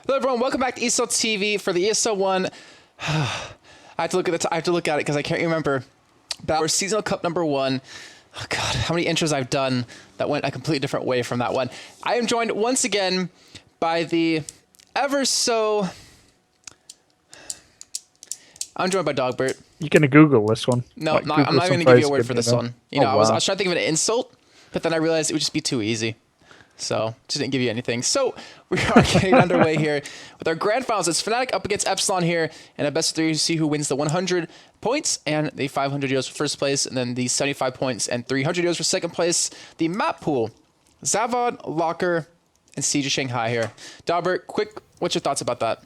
Hello everyone, welcome back to ESL TV for the ESL 1. I have to look at it because I can't remember. But our seasonal cup number 1. Oh god, how many intros I've done that went a completely different way from that one. I am joined once again by the ever so... I'm joined by Dogbert. You're going to Google this one? No, like, I'm not going to give you a word for this one. You know, wow. I was trying to think of an insult, but then I realized it would just be too easy. So, just didn't give you anything. So, we are getting underway here with our grand finals. It's Fnatic up against Epsilon here, and a best of 3 to see who wins the 100 points and the 500 euros for first place, and then the 75 points and 300 euros for second place. The map pool, Zavod, Locker, and Siege of Shanghai here. Dalbert, quick, what's your thoughts about that?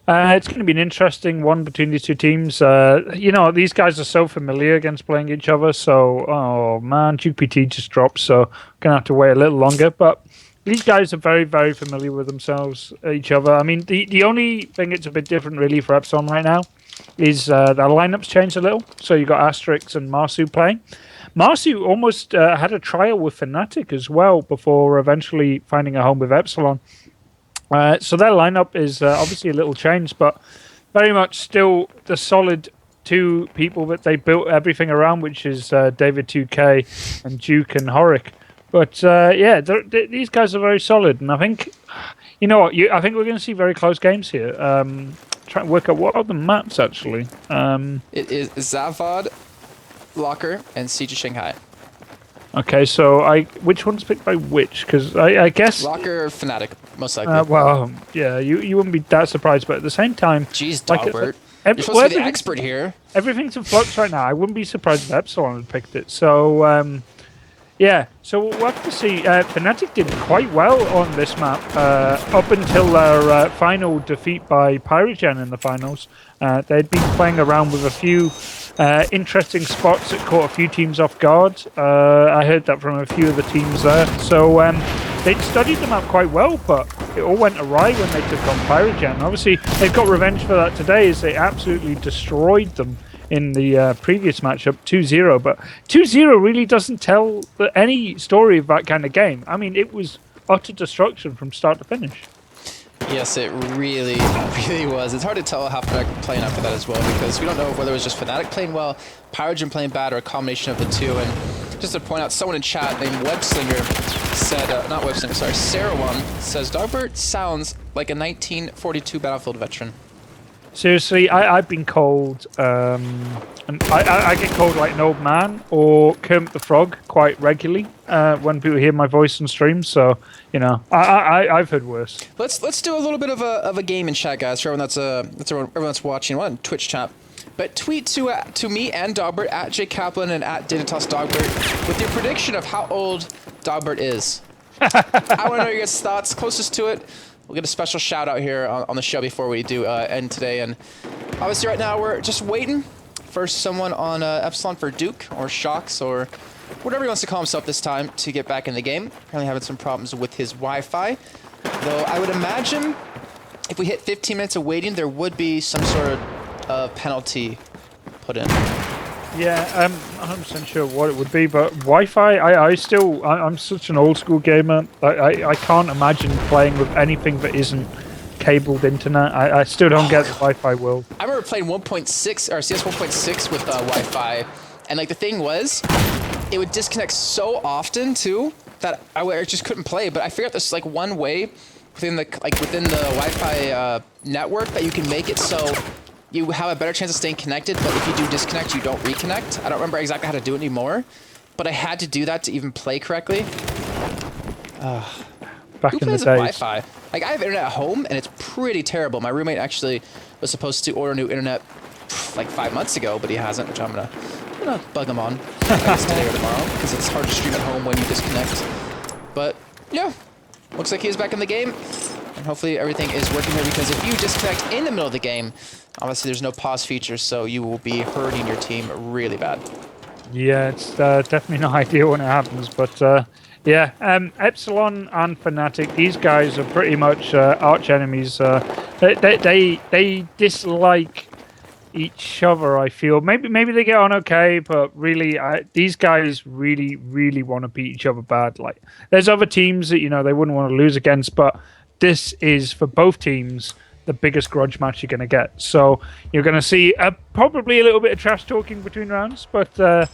It's going to be an interesting one between these two teams. You know, these guys are so familiar against playing each other. So, oh man, GPT just dropped. So, going to have to wait a little longer. But these guys are very, very familiar with themselves, each other. I mean, the only thing that's a bit different really for Epsilon right now is their lineups changed a little. So, you got Asterix and Marsu playing. Marsu almost had a trial with Fnatic as well before eventually finding a home with Epsilon. So their lineup is obviously a little changed, but very much still the solid two people that they built everything around, which is David 2K and Duke and Horic. But yeah, these guys are very solid, and I think, you know what, I think we're going to see very close games here. Try and work out what are the maps actually. It is Zavod, Locker, and Siege of Shanghai. Okay, so which one's picked by which? Because I guess Locker, Fnatic, most likely. Well, yeah, you wouldn't be that surprised, but at the same time, jeez, like, Dogbert, you're supposed to be the expert here. Everything's in flux right now. I wouldn't be surprised if Epsilon had picked it. So, yeah, so we'll have to see. Fnatic did quite well on this map up until their final defeat by Pyrogen in the finals. They'd been playing around with a few interesting spots that caught a few teams off guard. I heard that from a few of the teams there. So they'd studied the map quite well, but it all went awry when they took on Pyrogen. Obviously, they've got revenge for that today as they absolutely destroyed them in the previous matchup, 2-0. But 2-0 really doesn't tell any story of that kind of game. I mean, it was utter destruction from start to finish. Yes, it really was. It's hard to tell how Fnatic playing after that as well, because we don't know whether it was just Fnatic playing well, Pyrogen playing bad, or a combination of the two. And just to point out, someone in chat named Webslinger said, not Webslinger, sorry, Sarah1 says, Dogbert sounds like a 1942 Battlefield veteran. Seriously, I've been called, and I get called like an old man or Kermit the Frog quite regularly when people hear my voice on stream. So, you know, I've heard worse. Let's do a little bit of a game in chat, guys, for everyone that's watching on Twitch chat. But tweet to me and Dogbert at Jake Kaplan and at Dinatos Dogbert with your prediction of how old Dogbert is. I want to know your guys' thoughts. Closest to it, we'll get a special shout out here on the show before we do end today. And obviously right now we're just waiting for someone on Epsilon for Duke or Shocks or whatever he wants to call himself this time to get back in the game. Apparently having some problems with his Wi-Fi. Though I would imagine if we hit 15 minutes of waiting, there would be some sort of penalty put in. Yeah, I'm 100% sure what it would be, but Wi-Fi, I'm such an old school gamer. I can't imagine playing with anything that isn't cabled internet. I still don't get the Wi-Fi world. I remember playing 1.6 or CS 1.6 with Wi-Fi, and like the thing was, it would disconnect so often too that I just couldn't play. But I figured out there's like one way within the Wi-Fi network that you can make it so you have a better chance of staying connected, but if you do disconnect, you don't reconnect. I don't remember exactly how to do it anymore, but I had to do that to even play correctly. Back in the days. Wi-Fi? Like, I have internet at home, and it's pretty terrible. My roommate actually was supposed to order new internet like 5 months ago, but he hasn't, which I'm gonna bug him on, I guess today or tomorrow, because it's hard to stream at home when you disconnect. But yeah, looks like he is back in the game. And hopefully everything is working here, because if you disconnect in the middle of the game, obviously there's no pause feature, so you will be hurting your team really bad. Yeah, it's definitely not ideal when it happens, but yeah, Epsilon and Fnatic, these guys are pretty much arch enemies. They dislike each other, I feel. Maybe they get on okay, but really, these guys really want to beat each other bad. Like, there's other teams that, you know, they wouldn't want to lose against, but this is, for both teams, the biggest grudge match you're going to get. So you're going to see probably a little bit of trash talking between rounds, but I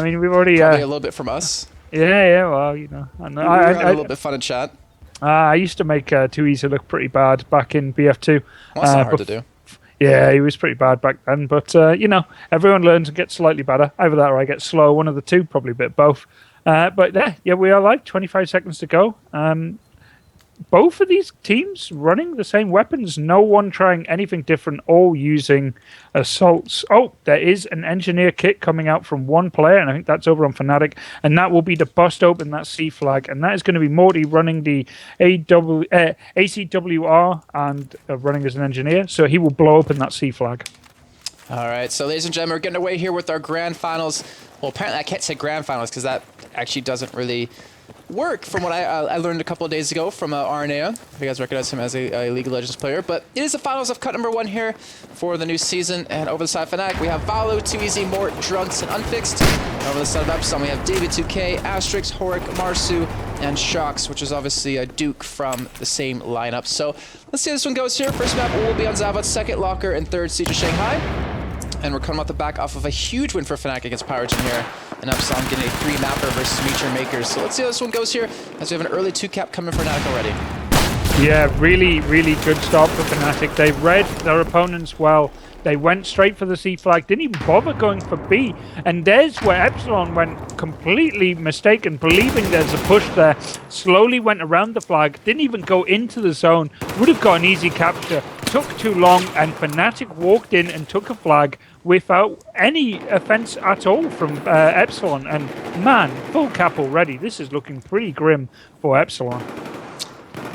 mean, we've already... Probably a little bit from us. Yeah, well, you know. I know. We were having a little bit of fun in chat. I used to make Too Easy look pretty bad back in BF2. Well, that's not hard to do. Yeah, he was pretty bad back then, but you know, everyone learns and gets slightly better. Either that or I get slow, one of the two, probably a bit of both. But yeah, we are like 25 seconds to go. Both of these teams running the same weapons, no one trying anything different, all using assaults. Oh, there is an engineer kit coming out from one player, and I think that's over on Fnatic, and that will be to bust open that C flag, and that is going to be Morty running the ACWR and running as an engineer, so he will blow open that C flag. All right, so ladies and gentlemen, we're getting away here with our grand finals. Well, apparently I can't say grand finals because that actually doesn't really work from what I learned a couple of days ago from Arnea. If you guys recognize him as a League of Legends player. But it is the finals of cut number 1 here for the new season. And over the side of Fnatic, we have Valo, Too Easy, Mort, Drunks, and Unfixed. And over the side of Epsilon, we have David 2K, Asterix, Horik, Marsu, and Shox, which is obviously a Duke from the same lineup. So let's see how this one goes here. First map will be on Zavod, second Locker, and third Siege of Shanghai. And we're coming off the back off of a huge win for Fnatic against Pyrogen here. And Epsilon getting a 3-mapper versus Meteor Makers. So let's see how this one goes here, as we have an early 2-cap coming for Fnatic already. Yeah, really, really good start for Fnatic. They read their opponents well. They went straight for the C flag, didn't even bother going for B. And there's where Epsilon went completely mistaken, believing there's a push there. Slowly went around the flag, didn't even go into the zone. Would have got an easy capture. Took too long, and Fnatic walked in and took a flag without any offense at all from Epsilon. And man, full cap already. This is looking pretty grim for Epsilon.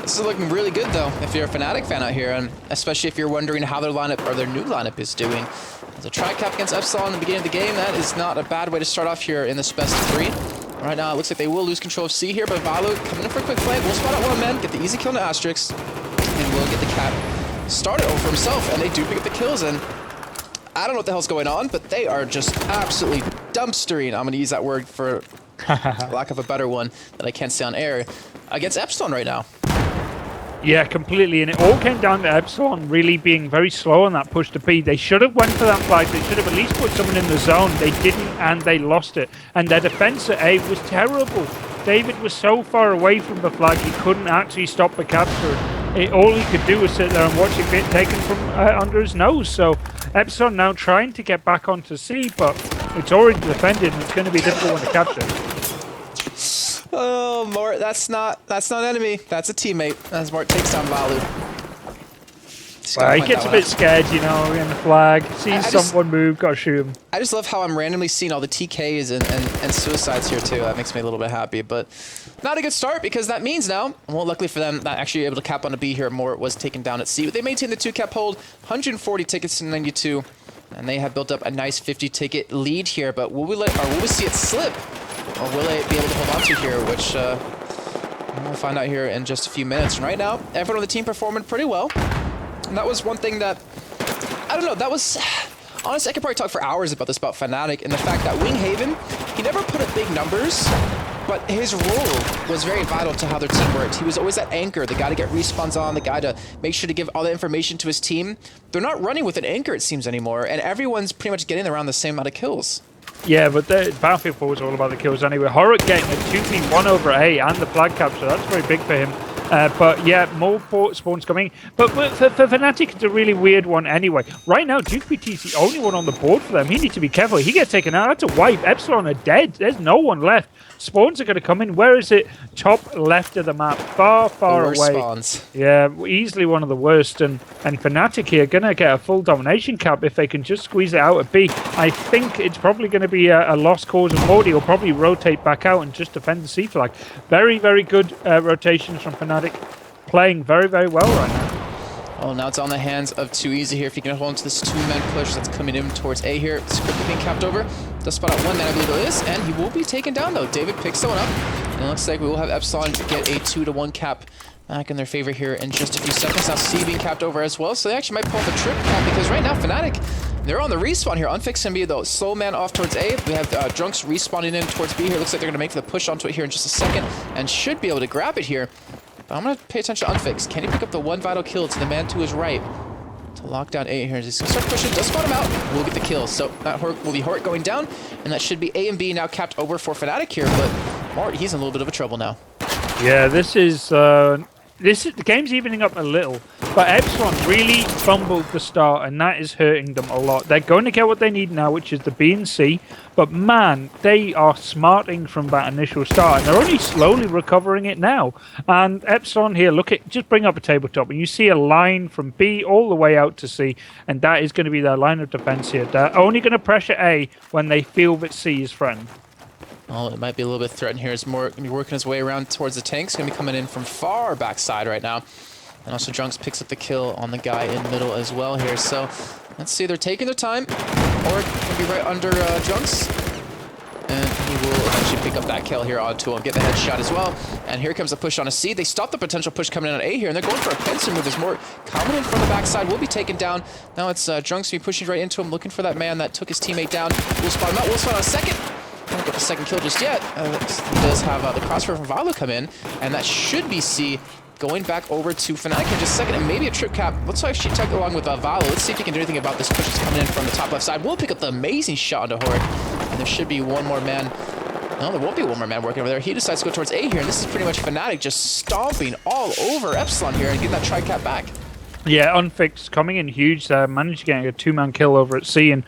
This is looking really good, though, if you're a Fnatic fan out here, and especially if you're wondering how their lineup or their new lineup is doing. As a tri-cap against Epsilon in the beginning of the game, that is not a bad way to start off here in this best of 3. Right now, it looks like they will lose control of C here, but Valo coming in for a quick flank. We'll spot out one man, get the easy kill into Asterix, and we'll get the cap started over for himself, and they do pick up the kills, and I don't know what the hell's going on, but they are just absolutely dumpstering. I'm going to use that word for lack of a better one that I can't say on air against Epsilon right now. Yeah, completely, and it all came down to Epsilon really being very slow on that push to B. They should have went for that flag. They should have at least put someone in the zone. They didn't, and they lost it. And their defense at A was terrible. David was so far away from the flag, he couldn't actually stop the capture. All he could do was sit there and watch it get taken from under his nose. So Epsilon now trying to get back onto C, but it's already defended, and it's going to be a difficult one to capture. Oh, Mort, that's not an enemy. That's a teammate. As Mort takes down Valu. Well, he gets a bit scared, you know, in the flag. Sees someone move, gotta shoot him. I just love how I'm randomly seeing all the TKs and suicides here, too. That makes me a little bit happy, but not a good start, because that means now, well, luckily for them, not actually able to cap on a B here. Mort was taken down at C, but they maintain the 2-cap hold, 140 tickets to 92, and they have built up a nice 50-ticket lead here, but will we see it slip? Or will they be able to hold on to here, which we'll find out here in just a few minutes. And right now, everyone on the team performing pretty well. And that was one thing that, I don't know, that was, honestly, I could probably talk for hours about this, about Fnatic, and the fact that Winghaven, he never put up big numbers, but his role was very vital to how their team worked. He was always that anchor, the guy to get respawns on, the guy to make sure to give all the information to his team. They're not running with an anchor, it seems, anymore, and everyone's pretty much getting around the same amount of kills. Yeah, but the Battlefield 4 was all about the kills anyway. Horik getting a 2v1 over A and the flag capture, that's very big for him. But yeah, more spawns coming. But for Fnatic, it's a really weird one anyway. Right now, Duke PT is the only one on the board for them. He needs to be careful. He gets taken out. That's a wipe. Epsilon are dead. There's no one left. Spawns are going to come in. Where is it? Top left of the map. Far, far away. Spawns. Yeah, easily one of the worst. And Fnatic here going to get a full domination cap if they can just squeeze it out at B. I think it's probably going to be a lost cause of Morty. He'll probably rotate back out and just defend the C flag. Very, very good rotations from Fnatic. Playing very, very well right now. Oh, now it's on the hands of Too Easy here. If he can hold on to this 2-man push that's coming in towards A here. It's quickly being capped over. Does spot out one man, I believe it is, and he will be taken down though. David picks someone up, and it looks like we will have Epsilon get a 2-to-1 cap back in their favor here in just a few seconds. Now C being capped over as well, so they actually might pull off a trip cap, because right now Fnatic, they're on the respawn here. Unfixed can be the slow man off towards A. We have Drunks respawning in towards B here. Looks like they're going to make the push onto it here in just a second, and should be able to grab it here. But I'm going to pay attention to Unfix. Can he pick up the one vital kill to the man to his right? To lock down A here. He's going to start pushing. Does spot him out. We'll get the kill. So that will be Hort going down. And that should be A and B now capped over for Fnatic here. But Mart, he's in a little bit of a trouble now. Yeah, this is the game's evening up a little, but Epsilon really fumbled the start, and that is hurting them a lot. They're going to get what they need now, which is the B and C, but man, they are smarting from that initial start, and they're only slowly recovering it now. And Epsilon here, just bring up a tabletop, and you see a line from B all the way out to C, and that is going to be their line of defense here. They're only going to pressure A when they feel that C is threatened. Well, it might be a little bit threatened here. He's going to be working his way around towards the tanks. Going to be coming in from far backside right now. And also Drunks picks up the kill on the guy in middle as well here. So let's see, they're taking their time. Or going to be right under Drunks. And he will eventually pick up that kill here onto him. Get the headshot as well. And here comes the push on a C. They stop the potential push coming in on A here. And they're going for a pincer move. There's more coming in from the backside. Will be taken down. Now it's Drunks be pushing right into him, looking for that man that took his teammate down. We'll spot him out. We'll spot on a second. Don't get the second kill just yet. He does have the crossfire from Valo come in, and that should be C going back over to Fnatic in just a second, and maybe a trip cap. Let's actually tag along with Valo. Let's see if he can do anything about this push that's coming in from the top left side. We'll pick up the amazing shot onto Hort, and there should be one more man. No, there won't be one more man working over there. He decides to go towards A here, and this is pretty much Fnatic just stomping all over Epsilon here and getting that tri-cap back. Yeah, Unfix coming in huge there, managed to get a two-man kill over at C and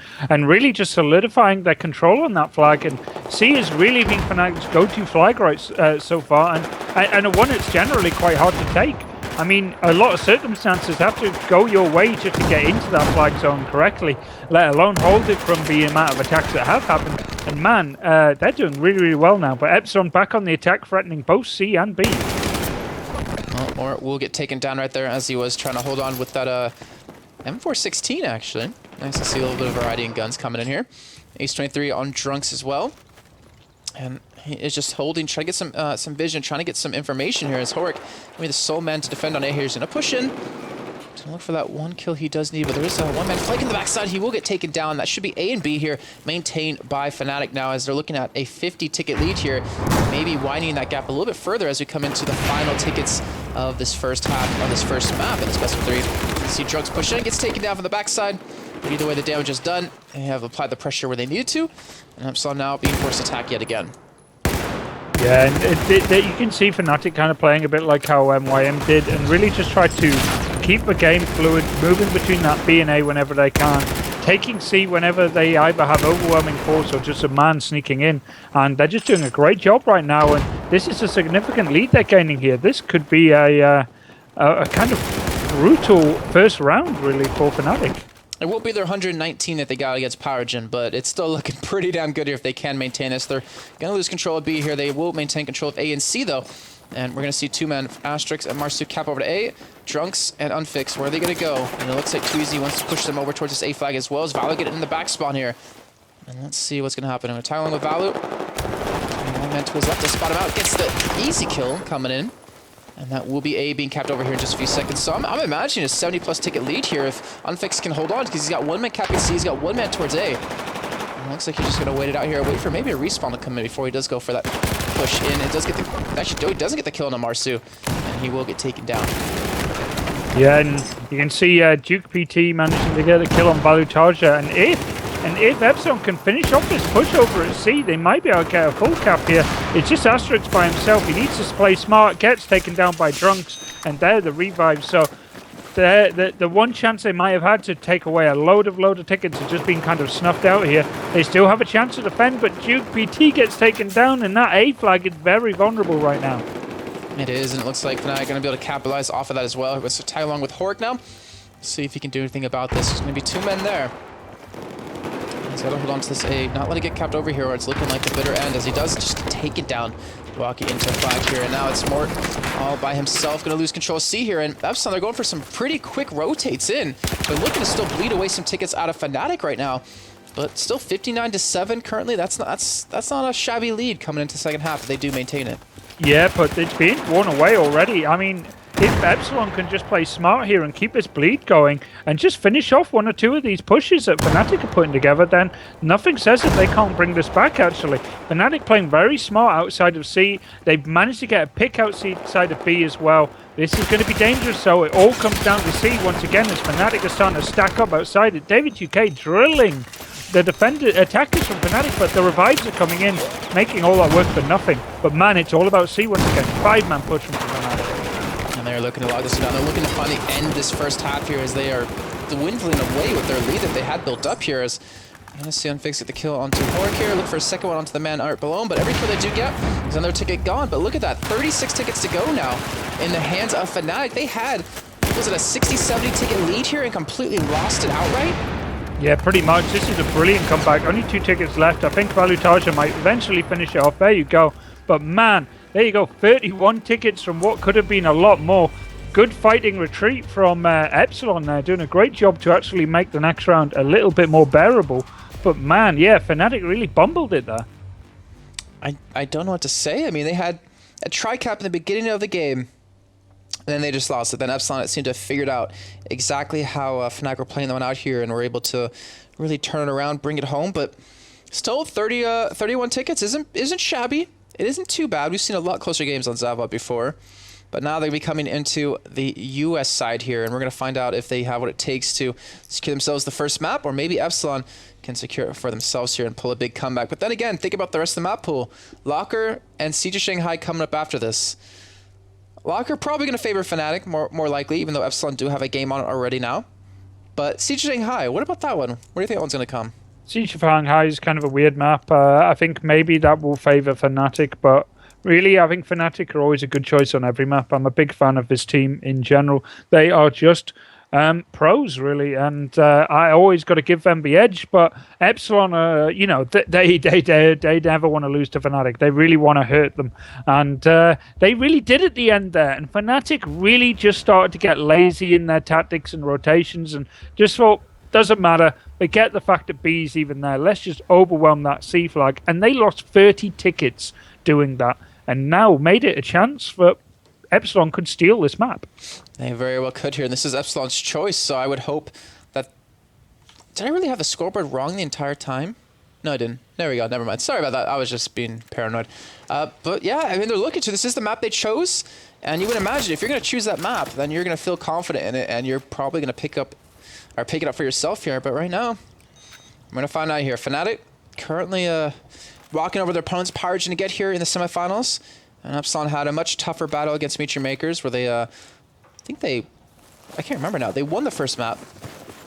really just solidifying their control on that flag. And C has really been Fnatic's go-to flag right so far, and a one that's generally quite hard to take. I mean, a lot of circumstances have to go your way just to get into that flag zone correctly, let alone hold it from the amount of attacks that have happened. And man, they're doing really, really well now. But Epsilon back on the attack, threatening both C and B. Or will get taken down right there as he was trying to hold on with that M416 actually. Nice to see a little bit of variety in guns coming in here. Ace 23 on Drunks as well. And he is just holding, trying to get some vision, trying to get some information here as Horik, maybe the sole man to defend on A here, is going to push in. To look for that one kill he does need, but there is a one-man flank in the backside. He will get taken down. That should be A and B here, maintained by Fnatic now as they're looking at a 50-ticket lead here. Maybe widening that gap a little bit further as we come into the final tickets of this first half, on this first map in this best of three. You see Drugs push in, gets taken down from the backside. But either way, the damage is done. They have applied the pressure where they needed to. And Epsilon now being forced to attack yet again. Yeah, and you can see Fnatic kind of playing a bit like how MYM did, and really just try to keep the game fluid, moving between that B and A whenever they can, taking C whenever they either have overwhelming force or just a man sneaking in, and they're just doing a great job right now. And this is a significant lead they're gaining here. This could be a kind of brutal first round, really, for Fnatic. It won't be their 119 that they got against Powergen, but it's still looking pretty damn good here if they can maintain this. They're going to lose control of B here. They will maintain control of A and C, though. And we're going to see two-man Asterix and Marsu cap over to A. Drunks and Unfix, where are they going to go? And it looks like Tweezy wants to push them over towards this A flag as well as Valo getting in the back spawn here. And let's see what's going to happen. I'm going to tie along with Valo. One man to his left to spot him out. Gets the easy kill coming in. And that will be A being capped over here in just a few seconds. So I'm imagining a 70-plus ticket lead here if Unfix can hold on, because he's got one man capping C, he's got one man towards A. And looks like he's just going to wait it out here, wait for maybe a respawn to come in before he does go for that push in. It does get the, actually, he doesn't get the kill on Marsu, and he will get taken down. Yeah, and you can see Duke PT managing to get a kill on Valutaja, and if Epsilon can finish off this push over at C, they might be able to get a full cap here. It's just Asterix by himself. He needs to play smart, gets taken down by Drunks, and there the revive. So the one chance they might have had to take away a load of tickets has just been kind of snuffed out here. They still have a chance to defend, but Duke PT gets taken down, and that A flag is very vulnerable right now. It is, and it looks like Fnatic going to be able to capitalize off of that as well. Let's tie along with Horik now. See if he can do anything about this. There's going to be two men there. He's got to hold on to this A, not let it get capped over here, or it's looking like the bitter end, as he does just take it down, walking into a flag here. And now it's Mort all by himself, going to lose control of C here. And Epsilon, they're going for some pretty quick rotates in. They're looking to still bleed away some tickets out of Fnatic right now. But still 59-7 currently. That's not a shabby lead coming into the second half if they do maintain it. Yeah, but it's been worn away already. I mean, if Epsilon can just play smart here and keep this bleed going and just finish off one or two of these pushes that Fnatic are putting together, then nothing says that they can't bring this back, actually. Fnatic playing very smart outside of C. They've managed to get a pick outside of B as well. This is going to be dangerous, so it all comes down to C once again as Fnatic are starting to stack up outside it. David UK drilling the attackers from Fnatic, but the revives are coming in, making all that work for nothing. But man, it's all about C once again. 5-man push from Fnatic. And they're looking to lock this down. They're looking to finally end this first half here as they are dwindling away with their lead that they had built up here. As you're going to see Unfix get the kill onto Horik here. Look for a second one onto the man art below him, but every kill they do get is another ticket gone. But look at that, 36 tickets to go now in the hands of Fnatic. They had, was it a 60-70 ticket lead here and completely lost it outright? Yeah, pretty much. This is a brilliant comeback. Only 2 tickets left. I think Valutaja might eventually finish it off. There you go. But man, there you go. 31 tickets from what could have been a lot more. Good fighting retreat from Epsilon there. Doing a great job to actually make the next round a little bit more bearable. But man, yeah, Fnatic really bumbled it there. I don't know what to say. I mean, they had a tri-cap in the beginning of the game. And then they just lost it. Then Epsilon, it seemed to have figured out exactly how Fnatic were playing them out here and were able to really turn it around, bring it home. But still, 31 tickets isn't shabby. It isn't too bad. We've seen a lot closer games on Zavod before. But now they'll be coming into the US side here, and we're going to find out if they have what it takes to secure themselves the first map, or maybe Epsilon can secure it for themselves here and pull a big comeback. But then again, think about the rest of the map pool. Locker and Siege of Shanghai coming up after this. Locker probably going to favor Fnatic, more likely, even though Epsilon do have a game on it already now. But Siege of Shanghai, what about that one? Where do you think that one's going to come? Siege of Shanghai is kind of a weird map. I think maybe that will favor Fnatic, but really, I think Fnatic are always a good choice on every map. I'm a big fan of this team in general. They are just pros, really, and I always got to give them the edge. But Epsilon, you know, they never want to lose to Fnatic. They really want to hurt them, and they really did at the end there. And Fnatic really just started to get lazy in their tactics and rotations, and just thought, doesn't matter. They get the fact that B's even there. Let's just overwhelm that C flag, and they lost 30 tickets doing that, and now made it a chance for Epsilon could steal this map. They very well could here, and this is Epsilon's choice, so I would hope that... Did I really have the scoreboard wrong the entire time? No, I didn't. There we go, never mind. Sorry about that, I was just being paranoid. But yeah, I mean, they're looking to... This is the map they chose, and you would imagine if you're going to choose that map, then you're going to feel confident in it, and you're probably going to pick it up for yourself here. But right now, I'm going to find out here. Fnatic currently walking over their opponents. Pirates going to get here in the semifinals. And Epsilon had a much tougher battle against Meteor Makers where they, I can't remember now. They won the first map,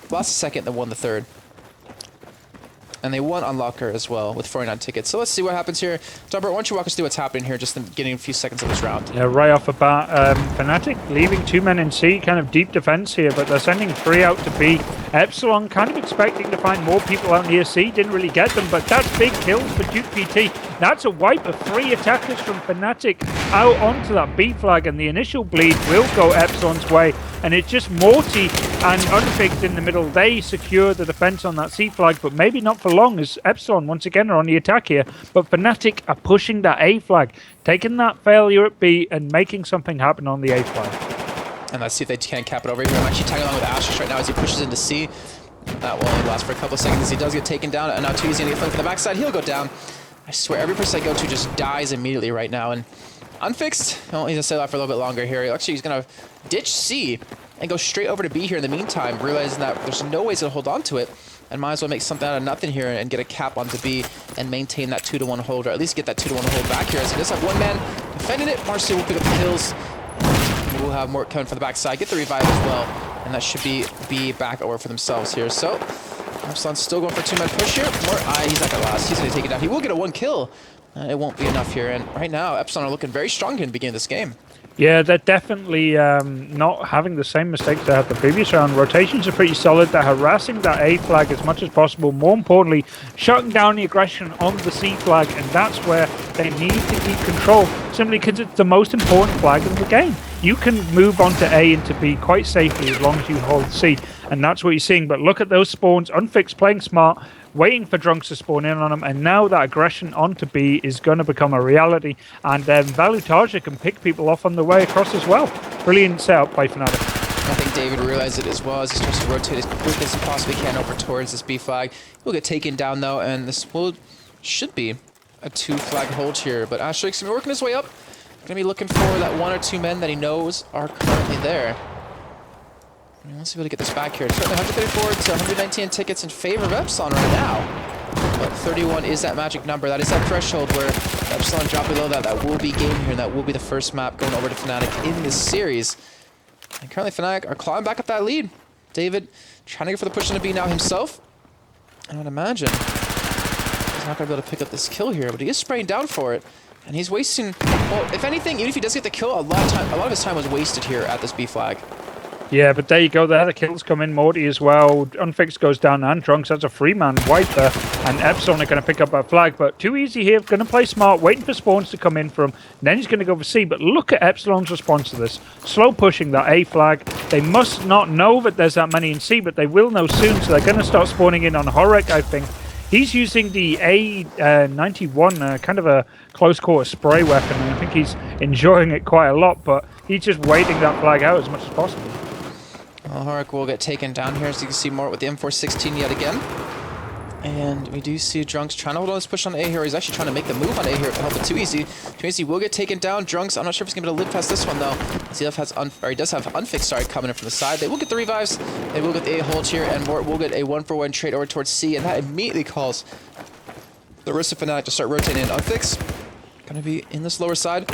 lost the second, then won the third. And they won on Locker as well with 49 tickets. So let's see what happens here. Dubber, why don't you walk us through what's happening here just in getting a few seconds of this round. Yeah, right off the bat, Fnatic leaving 2 men in C, kind of deep defense here, but they're sending 3 out to B. Epsilon kind of expecting to find more people out near C, didn't really get them, but that's big kills for Duke PT. That's a wipe of 3 attackers from Fnatic out onto that B flag, and the initial bleed will go Epsilon's way. And it's just Morty and Unfixed in the middle. They secure the defense on that C flag, but maybe not for long, as Epsilon once again are on the attack here. But Fnatic are pushing that A flag, taking that failure at B and making something happen on the A flag. And let's see if they can cap it over here. I'm actually tagging along with Ashes right now as he pushes into C. That will only last for a couple of seconds as he does get taken down. And now Too Easy to get flipped to the backside. He'll go down. I swear, every person I go to just dies immediately right now. And Unfixed, well, he's going to stay alive for a little bit longer here. Actually, he's going to ditch C and go straight over to B here in the meantime, realizing that there's no way to hold on to it. And might as well make something out of nothing here and get a cap onto B and maintain that 2-1 hold, or at least get that 2-1 hold back here. As he does have one man defending it. Marcy will pick up the kills. We'll have Mort coming for the backside, get the revive as well. And that should be B back over for themselves here. So, Epsilon's still going for 2-man push here. Mort, he's not going to last. He's going to take it down. He will get a 1 kill. It won't be enough here. And right now, Epsilon are looking very strong in the beginning of this game. Yeah, they're definitely not having the same mistakes they had the previous round. Rotations are pretty solid. They're harassing that A flag as much as possible. More importantly, shutting down the aggression on the C flag, and that's where they need to keep control, simply because it's the most important flag in the game. You can move on to A into B quite safely as long as you hold C, and that's what you're seeing. But look at those spawns. Unfixed playing smart, waiting for Drunks to spawn in on him, and now that aggression onto B is going to become a reality, and Valutaja can pick people off on the way across as well. Brilliant setup by Fnatic. I think David realized it as well as he starts to rotate as quick as he possibly can over towards this B flag. He'll get taken down though, and this should be a 2 flag hold here, but Asterix is working his way up. Gonna be looking for that 1 or 2 men that he knows are currently there. Let's see if we can get this back here. It's certainly 134 to 119 tickets in favor of Epsilon right now. But 31 is that magic number. That is that threshold where Epsilon drop below that. That will be game here, and that will be the first map going over to Fnatic in this series. And currently Fnatic are clawing back up that lead. David trying to go for the push on the B now himself. I would imagine he's not going to be able to pick up this kill here, but he is spraying down for it. And he's wasting, well, if anything, even if he does get the kill, a lot of his time was wasted here at this B flag. Yeah, but there you go. There, the kills come in. Morty as well. Unfixed goes down, and Drunks has a free-man wipe there. And Epsilon are going to pick up that flag, but too easy here. Going to play smart, waiting for spawns to come in from him. Then he's going to go for C, but look at Epsilon's response to this. Slow pushing that A flag. They must not know that there's that many in C, but they will know soon, so they're going to start spawning in on Horek, I think. He's using the A91, kind of a close-quarter spray weapon, and I think he's enjoying it quite a lot, but he's just waiting that flag out as much as possible. Well, Horek will get taken down here, so you can see more with the M416 yet again. And we do see Drunks trying to hold on this push on A here. He's actually trying to make the move on A here, but too easy. Too easy will get taken down. Drunks, I'm not sure if he's going to be able to live past this one, though. He does have Unfixed, sorry, coming in from the side. They will get the revives. They will get the A hold here, and we'll get a 1-for-1 trade over towards C, and that immediately calls the rest of Fnatic to start rotating in. Unfixed, going to be in this lower side.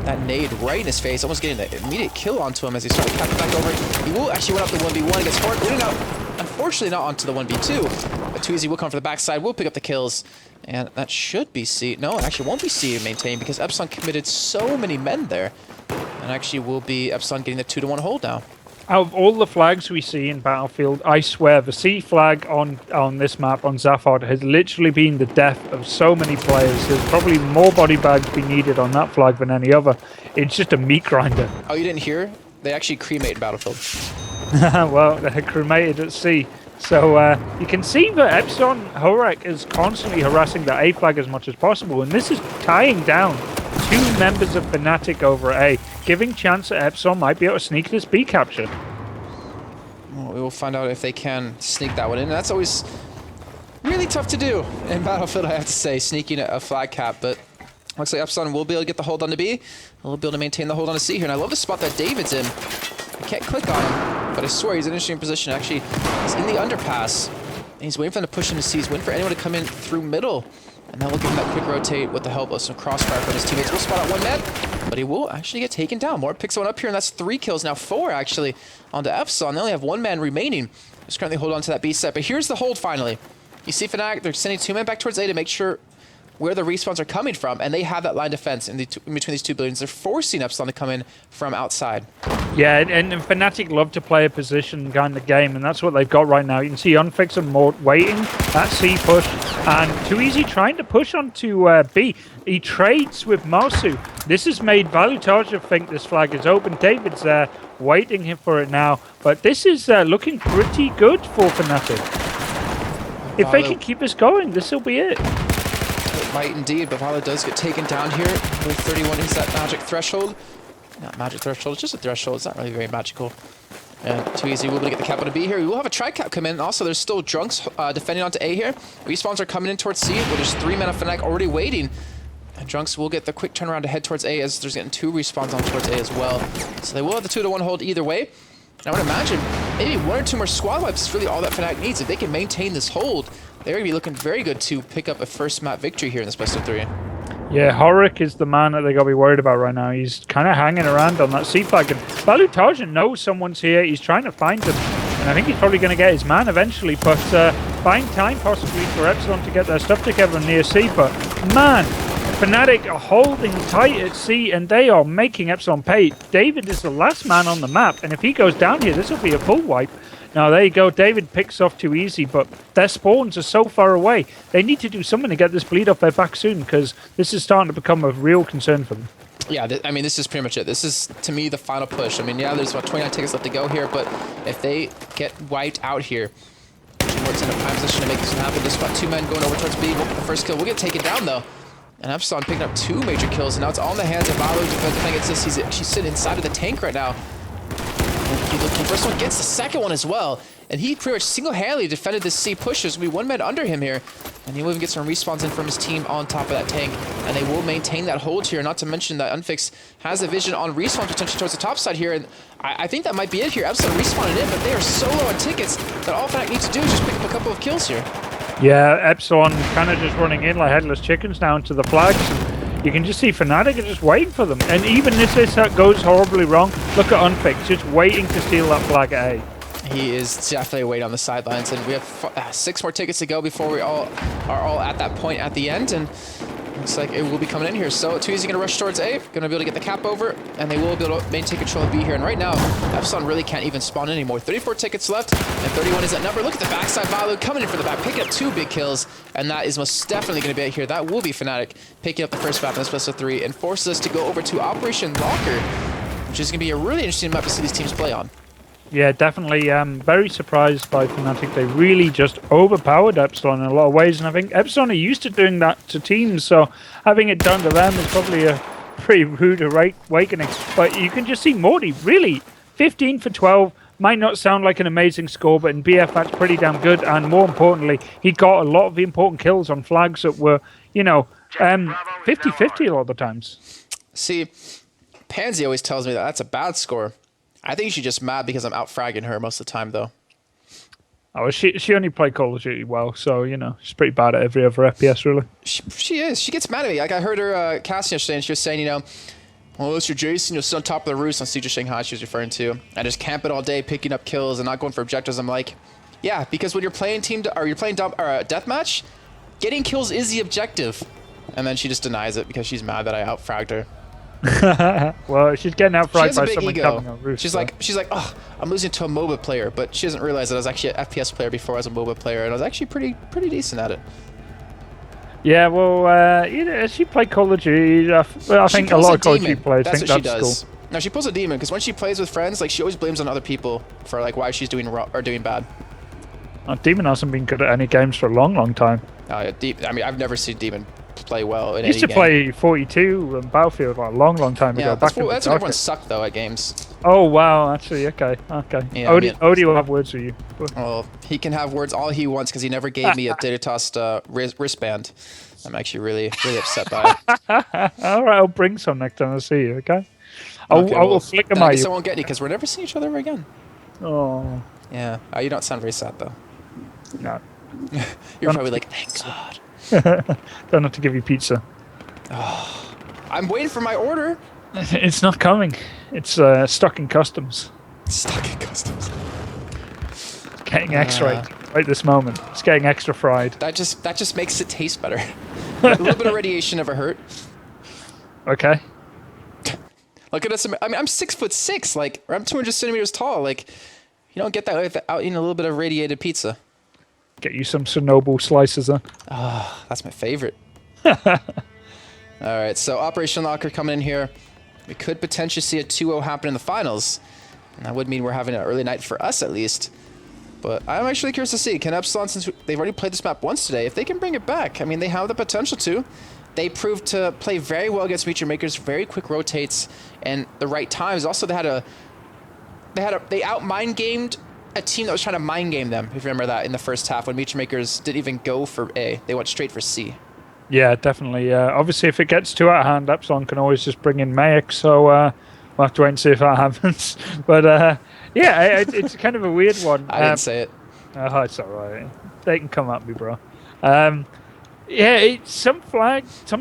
That nade right in his face, almost getting the immediate kill onto him as he started capping back over. He will actually went up the 1v1 against Horek, winning out, unfortunately not onto the 1v2. But Too Easy will come for the backside, will pick up the kills. And that should be C. No, it actually won't be C maintained because Epsilon committed so many men there. And actually will be Epsilon getting the 2-1 hold now. Out of all the flags we see in Battlefield, I swear the C flag on this map, on Zavod, has literally been the death of so many players. There's probably more body bags be needed on that flag than any other. It's just a meat grinder. Oh, you didn't hear? They actually cremate Battlefield. Well, they're cremated at C. So you can see that Epsilon Horek is constantly harassing the A flag as much as possible, and this is tying down 2 members of Fnatic over A, giving chance that Epsilon might be able to sneak this B capture. Well, we will find out if they can sneak that one in. That's always really tough to do in Battlefield, I have to say, sneaking a flag cap, but looks like Epsilon will be able to get the hold on the B. They'll be able to maintain the hold on the C here, and I love the spot that David's in. I can't click on him, but I swear he's in an interesting position. Actually, he's in the underpass, and he's waiting for them to push him to C. He's waiting for anyone to come in through middle. And now we'll give him that quick rotate with the help of some crossfire from his teammates. We'll spot out 1 man, but he will actually get taken down. Mort picks one up here, and that's 3 kills, now 4 actually, onto Epsilon. They only have 1 man remaining. Just currently hold on to that B set, but here's the hold finally. You see Fnatic, they're sending 2 men back towards A to make sure where the respawns are coming from, and they have that line defense in between these 2 buildings. They're forcing Epsilon to come in from outside. Yeah, and Fnatic love to play a position kind of game, and that's what they've got right now. You can see Unfix and Mort waiting, that C push, and Too Easy trying to push onto B. He trades with Marsu. This has made Valutaja think this flag is open. David's there, waiting for it now, but this is looking pretty good for Fnatic. If they can keep this going, this will be it. Might indeed, but Valo does get taken down here. With 31 is that magic threshold. Not magic threshold, it's just a threshold. It's not really very magical. And Too Easy will be able to get the cap on a B here. We will have a tri-cap come in. Also, there's still Drunks defending onto A here. Respawns are coming in towards C, where there's 3 men of Fnatic already waiting. And Drunks will get the quick turnaround to head towards A, as there's getting 2 respawns on towards A as well. So they will have the 2-1 hold either way. And I would imagine maybe 1 or 2 more squad wipes is really all that Fnatic needs. If they can maintain this hold, they're going to be looking very good to pick up a first map victory here in this best of 3. Yeah, Horek is the man that they got to be worried about right now. He's kind of hanging around on that C flag. And Valutaja knows someone's here. He's trying to find him. And I think he's probably going to get his man eventually. But buying time possibly for Epsilon to get their stuff together near C. But man, Fnatic are holding tight at C, and they are making Epsilon pay. David is the last man on the map. And if he goes down here, this will be a full wipe. Now, there you go. David picks off Too Easy, but their spawns are so far away. They need to do something to get this bleed off their back soon, because this is starting to become a real concern for them. Yeah, I mean, this is pretty much it. This is, to me, the final push. I mean, yeah, there's about 29 tickets left to go here, but if they get wiped out here, Pushing Mort's in a prime position to make this happen. Just about 2 men going over towards B. The first kill will get taken down, though. And Epsilon picking up 2 major kills, and now it's all in the hands of Zavod defending against this. He's actually sitting inside of the tank right now. And the first one gets the second one as well. And he pretty much single-handedly defended this C push. There's going to be 1 man under him here. And he'll even get some respawns in from his team on top of that tank. And they will maintain that hold here. Not to mention that Unfix has a vision on respawn potentially towards the top side here. And I think that might be it here. Epsilon respawning in, but they are so low on tickets that all Fnatic needs to do is just pick up a couple of kills here. Yeah, Epsilon kind of just running in like headless chickens down to the flags. And you can just see Fnatic are just waiting for them. And even if this goes horribly wrong, look at Unfix, just waiting to steal that flag at A. He is definitely waiting on the sidelines, and we have 6 more tickets to go before we all are at that point at the end, and looks like it will be coming in here. So Too Easy going to rush towards A, going to be able to get the cap over, and they will be able to maintain control of B here. And right now, Epsilon really can't even spawn in anymore. 34 tickets left, and 31 is that number. Look at the backside, Zavod coming in for the back, picking up 2 big kills, and that is most definitely going to be it here. That will be Fnatic picking up the first map in this best of 3, and forces us to go over to Operation Locker, which is going to be a really interesting map to see these teams play on. Yeah, definitely. Very surprised by Fnatic. They really just overpowered Epsilon in a lot of ways, and I think Epsilon are used to doing that to teams, so having it done to them is probably a pretty rude awakening. But you can just see Morty, really, 15 for 12. Might not sound like an amazing score, but in BF that's pretty damn good, and more importantly, he got a lot of the important kills on flags that were, 50-50 a lot of the times. See, Pansy always tells me that that's a bad score. I think she's just mad because I'm out-fragging her most of the time, though. Oh, she only played Call of Duty well, so, she's pretty bad at every other FPS, really. She is. She gets mad at me. Like, I heard her casting yesterday, and she was saying, well, unless you're Jason, you'll sit on top of the roost on Siege of Shanghai, she was referring to. I just camp it all day, picking up kills and not going for objectives. I'm like, yeah, because when you're playing deathmatch, getting kills is the objective. And then she just denies it because she's mad that I out-fragged her. Well, she's getting out-fragged by someone ego. coming on roof. She's like, oh, I'm losing to a MOBA player, but she doesn't realize that I was actually an FPS player before I was a MOBA player, and I was actually pretty decent at it. Yeah, well, she played Call of Duty. I think a lot of Call of Duty players think that's cool. No, she pulls a demon because when she plays with friends, like she always blames on other people for like why she's doing bad. Demon hasn't been good at any games for a long time. I mean, I've never seen Demon play well in used to play 42 and Battlefield like a long time ago. That's when everyone sucked though at games. Oh wow, actually, okay. Yeah, Odie will have words with you. Well, he can have words all he wants because he never gave me a data tossed wristband. I'm actually really upset by it. All right, I'll bring some next time I see you. Okay. I will flick them at you. I guess I won't get any because we're never seeing each other ever again. Oh. Yeah. You don't sound very sad though. No. You're probably like, thank God. Don't have to give you pizza. Oh, I'm waiting for my order. It's not coming. It's stuck in customs. Stuck in customs. It's getting X-rayed right this moment. It's getting extra fried. That just makes it taste better. A little bit of radiation never hurt. Okay. Look at us. I mean, I'm 6'6". Like, or I'm 200 centimeters tall. Like, you don't get that without eating a little bit of radiated pizza. Get you some Chernobyl slices, huh? Oh, that's my favorite. All right, so Operation Locker coming in here. We could potentially see a 2-0 happen in the finals. And that would mean we're having an early night for us, at least. But I'm actually curious to see. Can Epsilon, since they've already played this map once today, if they can bring it back? I mean, they have the potential to. They proved to play very well against Meteor Makers, very quick rotates, and the right times. Also, they out-mind gamed a team that was trying to mind game them, if you remember that, in the first half, when Meteor Makers didn't even go for A. They went straight for C. Yeah, definitely. Obviously, if it gets too out of hand, Epsilon can always just bring in Mayek, so we'll have to wait and see if that happens. But, yeah, it's kind of a weird one. I didn't say it. Oh, it's all right. They can come at me, bro. Yeah, some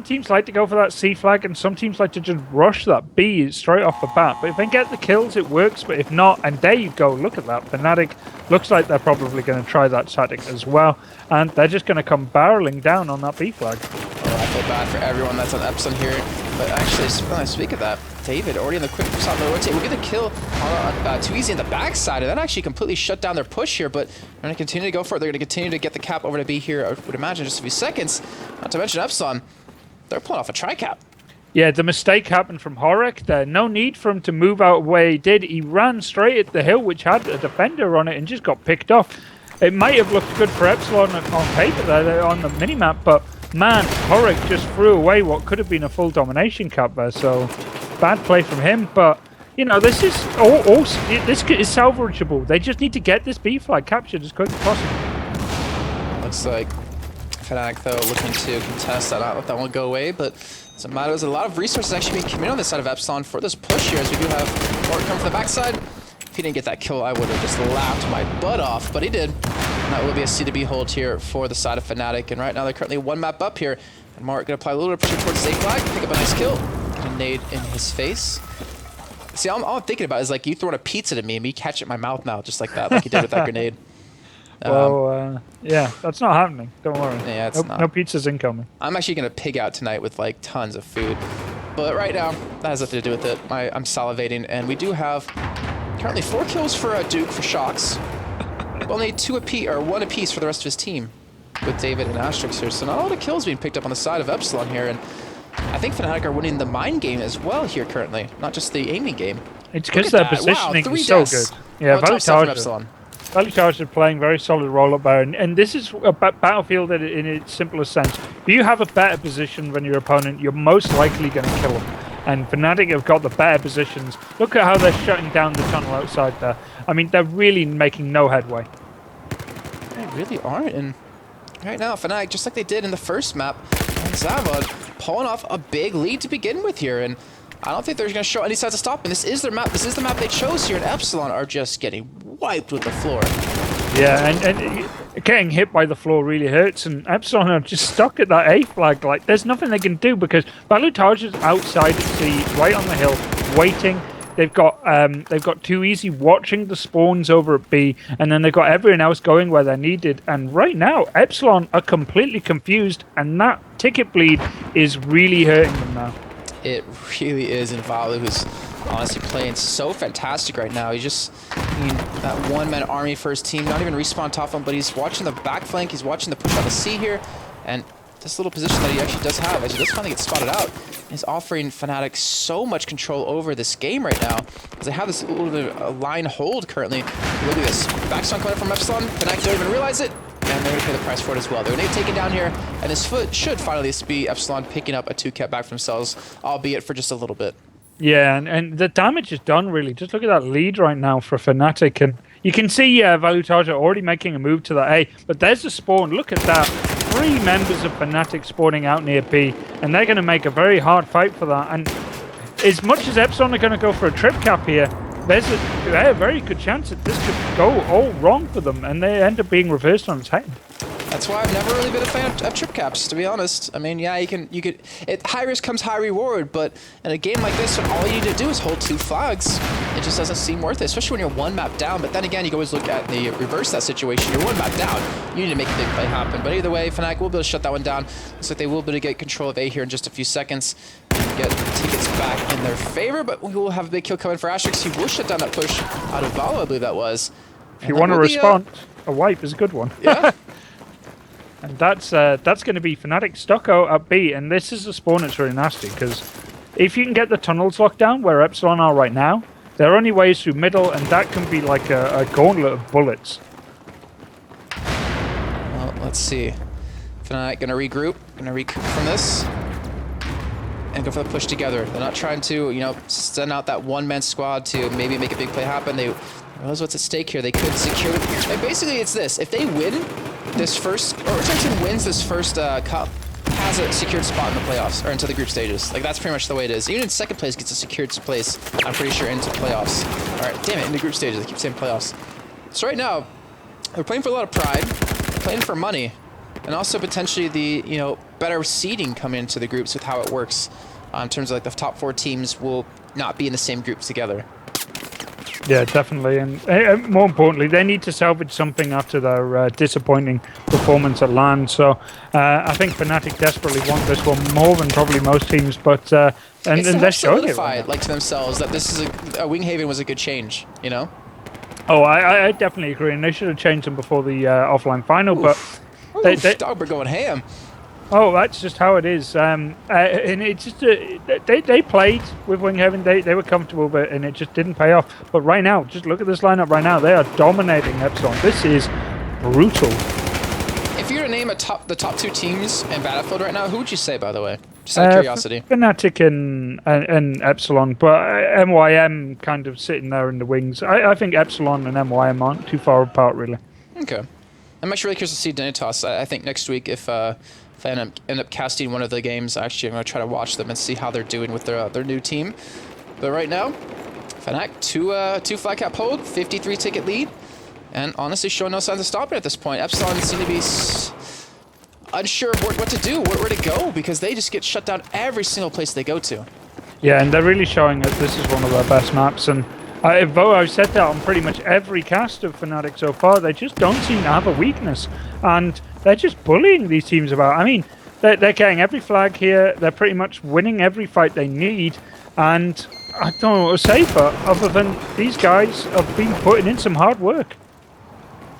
teams like to go for that C flag, and some teams like to just rush that B straight off the bat. But if they get the kills, it works. But if not, and there you go, look at that. Fnatic looks like they're probably going to try that tactic as well, and they're just going to come barreling down on that B flag. Oh, I feel bad for everyone that's on Epsilon here. But actually, when I speak of that, David already in the quick shot the rotate. We'll get the kill on Too Easy in the backside, and that actually completely shut down their push here. But they're going to continue to go for it. They're going to continue to get the cap over to B here, I would imagine, just a few seconds. Not to mention Epsilon, they're pulling off a tri-cap. Yeah, the mistake happened from Horek there. No need for him to move out where he did. He ran straight at the hill, which had a defender on it, and just got picked off. it might have looked good for Epsilon on paper there on the minimap, but man, Horrick just threw away what could have been a full domination cap there. So bad play from him, but you know, this is this is salvageable. They just need to get this B flag captured as quick as possible. Looks like Fnatic, though, looking to contest that, not let that one go away, but doesn't matter. There's a lot of resources actually being committed on this side of Epsilon for this push here, as we do have Horrick come from the backside. If he didn't get that kill, I would have just laughed my butt off, but he did. And that will be a C2B hold here for the side of Fnatic, and right now they're currently one map up here. And Mark gonna apply a little bit of pressure towards his A flag, pick up a nice kill, get a nade in his face. See, all I'm thinking about is like you throwing a pizza to me and me catch it in my mouth now, just like that, like you did with that grenade. Well, yeah, that's not happening. Don't worry. Yeah, it's not. No pizzas incoming. I'm actually gonna pig out tonight with like tons of food, but right now that has nothing to do with it. I'm salivating, and we do have currently 4 kills for Duke for Shocks. Only 2 apiece, or 1 apiece for the rest of his team, with David and Asterix here. So not a lot of kills being picked up on the side of Epsilon here, and I think Fnatic are winning the mine game as well here currently, not just the aiming game. It's because their positioning is so good. Yeah, Valutarge are playing very solid roll up there, and this is a battlefield in its simplest sense. If you have a better position than your opponent, you're most likely going to kill them. And Fnatic have got the better positions. Look at how they're shutting down the tunnel outside there. I mean, they're really making no headway. They really aren't, and right now Fnatic, just like they did in the first map, and Zavod pulling off a big lead to begin with here, and I don't think they're going to show any signs of stopping. This is their map. This is the map they chose here, and Epsilon are just getting wiped with the floor. Yeah, and getting hit by the floor really hurts, and Epsilon are just stuck at that A flag. Like, there's nothing they can do because Valutarge is outside at sea, right on the hill, waiting. They've got Too Easy watching the spawns over at B, and then they've got everyone else going where they're needed. And right now, Epsilon are completely confused, and that ticket bleed is really hurting them now. It really is, and Valu, who's honestly playing so fantastic right now. He's just, I mean, that one-man army for his team, not even respawn top him, but he's watching the back flank, he's watching the push out the C here, and this little position that he actually does have, as he does finally get spotted out, is offering Fnatic so much control over this game right now, because they have this little bit of a line hold currently. Look at this, backstone coming from Epsilon, Fnatic don't even realize it, and they're going to pay the price for it as well. They're going to get taken down here, and this foot should finally be Epsilon picking up a 2-cap back for themselves, albeit for just a little bit. Yeah, and the damage is done, really. Just look at that lead right now for Fnatic, and you can see Valutarge are already making a move to the A, but there's the spawn. Look at that. 3 members of Fnatic spawning out near B, and they're going to make a very hard fight for that. And as much as Epsilon are going to go for a trip cap here, there's a very good chance that this could go all wrong for them, and they end up being reversed on its head. That's why I've never really been a fan of trip caps, to be honest. I mean, yeah, high risk comes high reward, but in a game like this, when all you need to do is hold 2 flags, it just doesn't seem worth it, especially when you're 1 map down. But then again, you can always look at the reverse of that situation. You're 1 map down, you need to make a big play happen. But either way, Fnatic will be able to shut that one down. Looks like they will be able to get control of A here in just a few seconds and get tickets back in their favor. But we will have a big kill coming for Asterix. He will shut down that push out of Valo, I believe that was. If you want to respond, a wipe is a good one. Yeah. And that's going to be Fnatic Stucco at B, and this is a spawn that's really nasty, because if you can get the tunnels locked down where Epsilon are right now, there are only ways through middle, and that can be like a gauntlet of bullets. Well, let's see. Fnatic going to regroup from this, and go for the push together. They're not trying to, you know, send out that one-man squad to maybe make a big play happen. They realize what's at stake here. They could secure it. And basically, it's this. If they win this first, or Richardson wins this first cup, has a secured spot in the playoffs, or into the group stages. Like, that's pretty much the way it is. Even in second place, gets a secured place, I'm pretty sure, into playoffs. All right, damn it, into group stages. I keep saying playoffs. So right now, we're playing for a lot of pride, playing for money, and also potentially the, you know, better seeding coming into the groups with how it works. In terms of like the top 4 teams will not be in the same groups together. Yeah, definitely, and more importantly, they need to salvage something after their disappointing performance at LAN. So I think Fnatic desperately want this one more than probably most teams, but and they're showing it right like to themselves that this is a Winghaven was a good change, you know. Oh, I definitely agree, and they should have changed them before the offline final. Oof. But they Dogberg going ham. Oh, that's just how it is. And it's just they played with Winghaven. They were comfortable, and it just didn't pay off. But right now, just look at this lineup right now. They are dominating Epsilon. This is brutal. If you were to name the top 2 teams in Battlefield right now, who would you say, by the way? Just out of curiosity. Fnatic and Epsilon, but MYM kind of sitting there in the wings. I think Epsilon and MYM aren't too far apart, really. Okay. I'm actually really curious to see Dignitas. I think next week, if I end up casting one of the games, actually I'm going to try to watch them and see how they're doing with their new team. But right now, Fnatic, two flag cap hold, 53 ticket lead, and honestly showing no signs of stopping at this point. Epsilon seem to be unsure of what to do, where to go, because they just get shut down every single place they go to. Yeah, and they're really showing that this is one of their best maps, and I've said that on pretty much every cast of Fnatic so far. They just don't seem to have a weakness, and they're just bullying these teams about. I mean, they're getting every flag here. They're pretty much winning every fight they need, and I don't know what to say, but other than these guys have been putting in some hard work.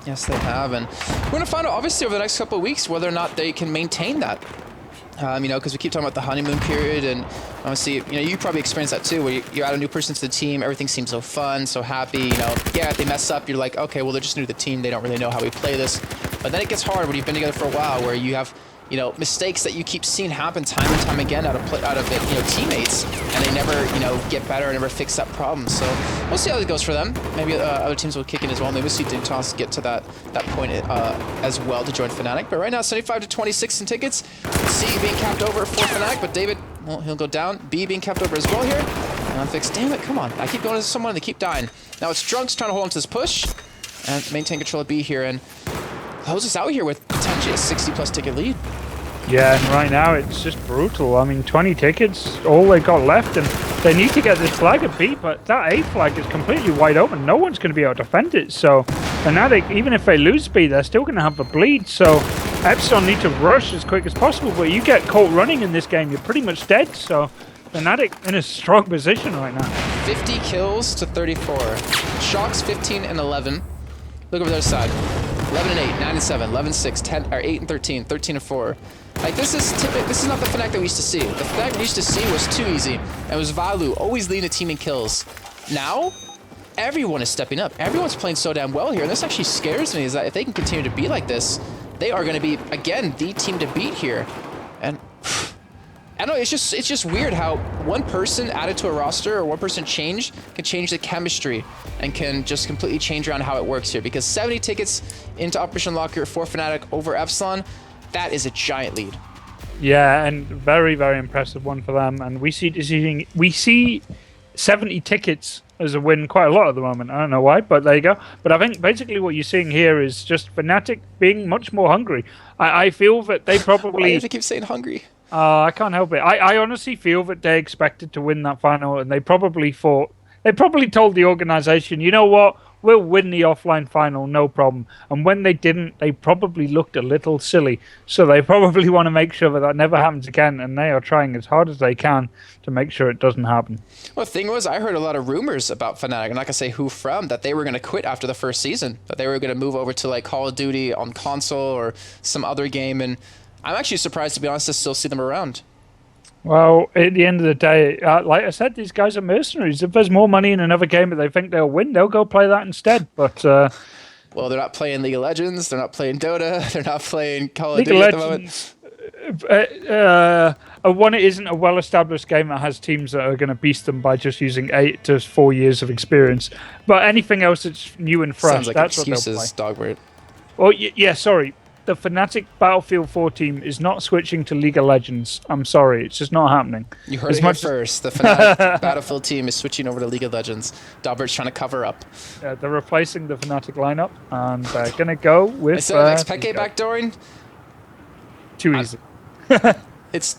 Yes, they have, and we're going to find out, obviously, over the next couple of weeks whether or not they can maintain that. You know, because we keep talking about the honeymoon period, and obviously, you know, you probably experienced that too, where you add a new person to the team, everything seems so fun, so happy, you know. Yeah, if they mess up, you're like, okay, well, they're just new to the team, they don't really know how we play this. But then it gets hard when you've been together for a while, where you have, you know, mistakes that you keep seeing happen time and time again out of you know, teammates, and they never, you know, get better and never fix that problem. So we'll see how it goes for them. Maybe other teams will kick in as well. Maybe we'll see Dignitas get to that point as well to join Fnatic. But right now, 75 to 26 in tickets. C being capped over for Fnatic, but David, well, he'll go down. B being capped over as well here. And I'm fixed. Damn it, come on. I keep going to someone and they keep dying. Now it's Drunks trying to hold on to this push and maintain control of B here and close us out here with potentially a 60+ ticket lead. Yeah, and right now it's just brutal. I mean, 20 tickets, all they got left, and they need to get this flag at B, but that A flag is completely wide open. No one's going to be able to defend it, so Fnatic, even if they lose B, they're still going to have a bleed, so Epsilon need to rush as quick as possible, but you get caught running in this game, you're pretty much dead, so Fnatic in a strong position right now. 50 kills to 34. Shocks 15 and 11. Look over the other side. 11 and 8, 9 and 7, 11 and 6, 10 or 8 and 13, 13 and 4. Like this is not the Fnatic that we used to see. The Fnatic we used to see was too easy. And it was Valu always leading the team in kills. Now, everyone is stepping up. Everyone's playing so damn well here. And this actually scares me, is that if they can continue to be like this, they are going to be, again, the team to beat here. And I don't know, it's just weird how one person added to a roster or one person changed can change the chemistry and can just completely change around how it works here. Because 70 tickets into Operation Locker for Fnatic over Epsilon, that is a giant lead. Yeah, and very, very impressive one for them. And we see 70 tickets as a win quite a lot at the moment. I don't know why, but there you go. But I think basically what you're seeing here is just Fnatic being much more hungry. I feel that they probably... Why do you keep saying hungry? I can't help it. I honestly feel that they expected to win that final, and they probably told the organization, you know what, we'll win the offline final, no problem. And when they didn't, they probably looked a little silly. So they probably want to make sure that never happens again, and they are trying as hard as they can to make sure it doesn't happen. Well, the thing was, I heard a lot of rumors about Fnatic. I'm not going to say who from, that they were going to quit after the first season, that they were going to move over to like Call of Duty on console or some other game, and I'm actually surprised, to be honest, to still see them around. Well, at the end of the day, like I said, these guys are mercenaries. If there's more money in another game that they think they'll win, they'll go play that instead. But well, they're not playing League of Legends. They're not playing Dota. They're not playing Call of Duty at the moment. One isn't a well-established game that has teams that are going to beast them by just using 8 to 4 years of experience. But anything else that's new and fresh, sounds like that's excuses, what they'll play. Dogbert. Oh, yeah, sorry. The Fnatic Battlefield 4 team is not switching to League of Legends. I'm sorry, it's just not happening. You heard it here first. The Fnatic Battlefield team is switching over to League of Legends. Dobrt's trying to cover up. They're replacing the Fnatic lineup, and they're going to go with... Instead of XPK backdooring? Too easy. It's...